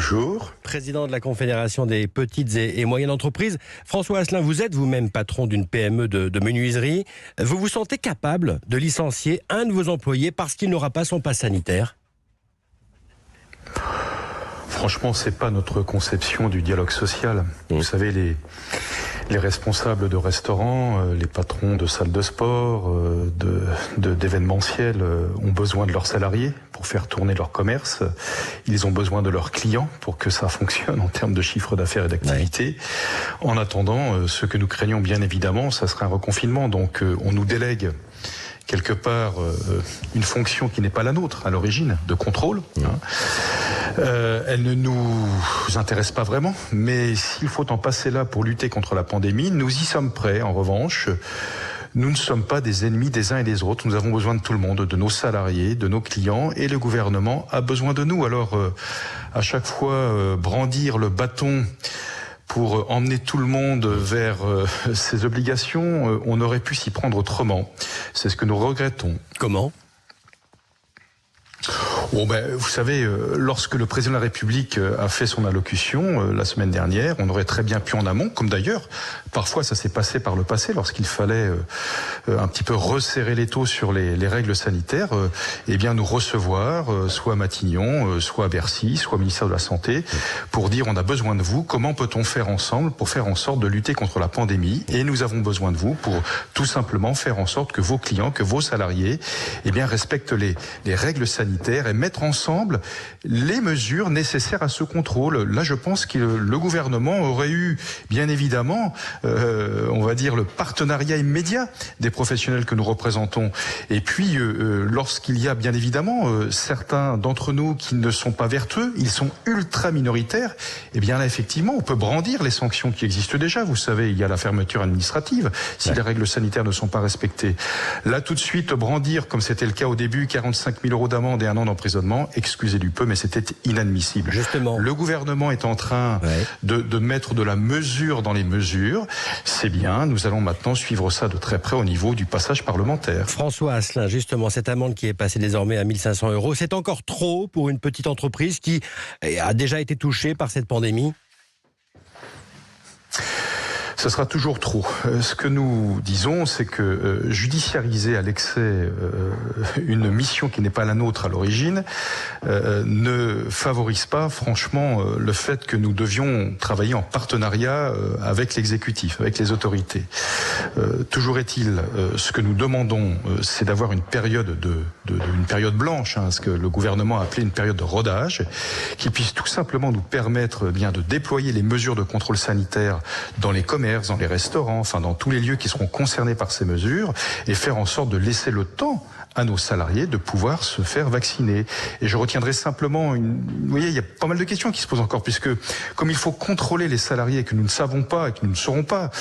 Bonjour. Président de la Confédération des petites et moyennes entreprises. François Asselin, vous êtes vous-même patron d'une PME de menuiserie. Vous vous sentez capable de licencier un de vos employés parce qu'il n'aura pas son pass sanitaire ? Franchement, c'est pas notre conception du dialogue social. Vous savez, les responsables de restaurants, les patrons de salles de sport, d'événementiels ont besoin de leurs salariés pour faire tourner leur commerce. Ils ont besoin de leurs clients pour que ça fonctionne en termes de chiffre d'affaires et d'activité. Ouais. En attendant, ce que nous craignons bien évidemment, ça serait un reconfinement. Donc on nous délègue quelque part une fonction qui n'est pas la nôtre à l'origine, de contrôle. Elle ne nous intéresse pas vraiment, mais s'il faut en passer là pour lutter contre la pandémie, nous y sommes prêts. En revanche, nous ne sommes pas des ennemis des uns et des autres. Nous avons besoin de tout le monde, de nos salariés, de nos clients, et le gouvernement a besoin de nous. Alors, à chaque fois, brandir le bâton pour emmener tout le monde vers ses obligations, on aurait pu s'y prendre autrement. C'est ce que nous regrettons. Comment ? Bon, vous savez, lorsque le président de la République a fait son allocution la semaine dernière, on aurait très bien pu en amont, comme d'ailleurs, parfois ça s'est passé par le passé, lorsqu'il fallait un petit peu resserrer l'étau sur les règles sanitaires, eh bien nous recevoir, soit à Matignon, soit à Bercy, soit au ministère de la Santé, pour dire on a besoin de vous, comment peut-on faire ensemble pour faire en sorte de lutter contre la pandémie, et nous avons besoin de vous pour tout simplement faire en sorte que vos clients, que vos salariés, eh bien respectent les règles sanitaires et mettre ensemble les mesures nécessaires à ce contrôle. Là, je pense que le gouvernement aurait eu, bien évidemment, on va dire le partenariat immédiat des professionnels que nous représentons. Et puis, lorsqu'il y a, bien évidemment, certains d'entre nous qui ne sont pas vertueux, ils sont ultra minoritaires, eh bien là, effectivement, on peut brandir les sanctions qui existent déjà. Vous savez, il y a la fermeture administrative si les règles sanitaires ne sont pas respectées. Là, tout de suite, brandir, comme c'était le cas au début, 45 000 € d'amende et 1 an d'emprisonnement, excusez du peu, mais c'était inadmissible. Justement. Le gouvernement est en train de mettre de la mesure dans les mesures. C'est bien, nous allons maintenant suivre ça de très près au niveau du passage parlementaire. François Asselin, justement, cette amende qui est passée désormais à 1 500 €, c'est encore trop pour une petite entreprise qui a déjà été touchée par cette pandémie ? Ce sera toujours trop. Ce que nous disons, c'est que judiciariser à l'excès une mission qui n'est pas la nôtre à l'origine ne favorise pas, franchement, le fait que nous devions travailler en partenariat avec l'exécutif, avec les autorités. Toujours est-il, ce que nous demandons, c'est d'avoir une période une période blanche, ce que le gouvernement a appelé une période de rodage, qui puisse tout simplement nous permettre bien de déployer les mesures de contrôle sanitaire dans les commerces, dans les restaurants, enfin dans tous les lieux qui seront concernés par ces mesures, et faire en sorte de laisser le temps à nos salariés de pouvoir se faire vacciner. Et je retiendrai simplement vous voyez, il y a pas mal de questions qui se posent encore, puisque comme il faut contrôler les salariés que nous ne savons pas et que nous ne saurons pas,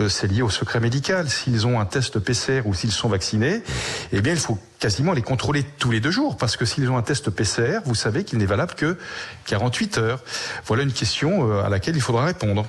c'est lié au secret médical, s'ils ont un test PCR ou s'ils sont vaccinés, eh bien il faut quasiment les contrôler tous les 2 jours, parce que s'ils ont un test PCR, vous savez qu'il n'est valable que 48 heures. Voilà une question à laquelle il faudra répondre.